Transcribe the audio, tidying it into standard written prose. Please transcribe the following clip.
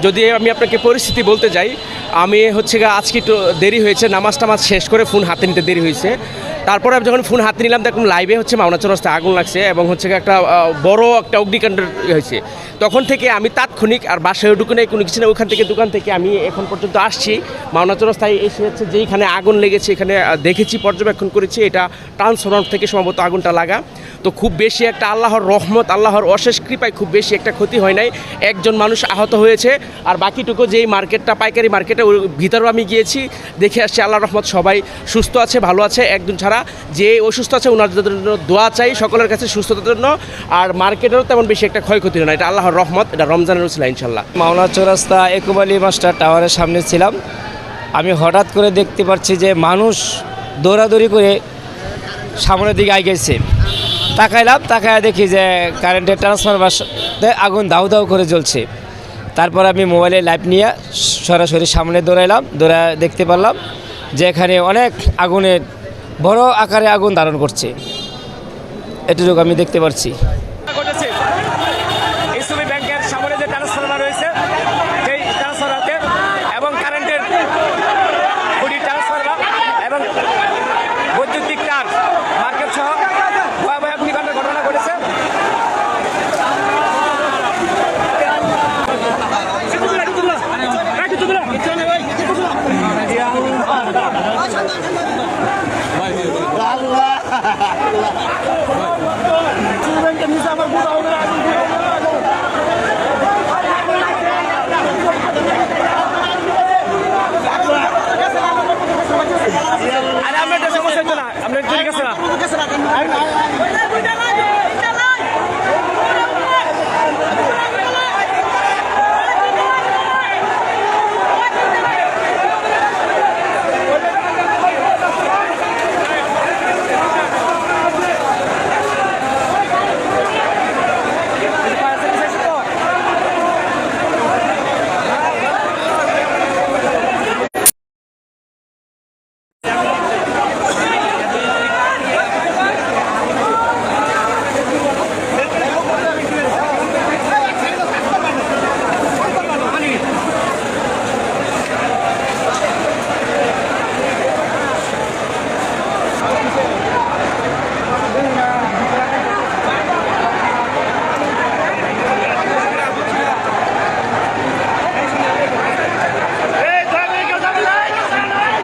যদি আমি আপনাকে পরিস্থিতি বলতে যাই, আমি হচ্ছে আজকে একটু দেরি হয়েছে, নামাজ টামাজ শেষ করে ফোন হাতে নিতে দেরি হয়েছে। তারপরে আমি যখন ফোন হাতে নিলাম দেখুন লাইভে হচ্ছে মাওনা চৌরাস্তায় আগুন লাগছে এবং হচ্ছে একটা বড় একটা অগ্নিকাণ্ড হয়েছে। তখন থেকে আমি তাৎক্ষণিক আর বাসায় ঢুকে নেই কোনো কিছু না, ওখান থেকে দোকান থেকে আমি এখন পর্যন্ত আসছি মাওনা চৌরাস্তায় এসে হচ্ছে যেইখানে আগুন লেগেছে এখানে দেখেছি, পর্যবেক্ষণ করেছি এটা ট্রান্সফরমার থেকে সম্ভবত আগুনটা লাগা। তো খুব বেশি একটা আল্লাহর রহমত, আল্লাহর অশেষ কৃপায় খুব বেশি একটা ক্ষতি হয় নাই। একজন মানুষ আহত হয়েছে, আর বাকিটুকু যেই মার্কেটটা পাইকারি মার্কেটে ওর ভিতরেও আমি গিয়েছি, দেখে আসছি আল্লাহর রহমত সবাই সুস্থ আছে, ভালো আছে, একজন ছাড়া যে অসুস্থ আছে ওনাদের জন্য দোয়া চাই সকলের কাছে সুস্থতার জন্য। আর মার্কেটেরও তেমন বেশি একটা ক্ষয়ক্ষতি হয় না, এটা আল্লাহর রহমত, এটা রমজানের উসিলা ইনশাল্লাহ। মাওনা চৌরাস্তা একুব আলী মাস্টার টাওয়ারের সামনে ছিলাম, আমি হঠাৎ করে দেখতে পাচ্ছি যে মানুষ দৌড়াদৌড়ি করে সামনের দিকে গেছে। তাকাইলাম, তাকায় দেখি যে কারেন্টের ট্রান্সফরমারে আগুন দাউ দাউ করে জ্বলছে। তারপর আমি মোবাইলে লাইভ নিয়ে সরাসরি সামনে দৌড়াইলাম, দৌড়ায় দেখতে পারলাম যে এখানে অনেক আগুনের বড় আকারে আগুন ধারণ করছে, এটুকু আমি দেখতে পাচ্ছি।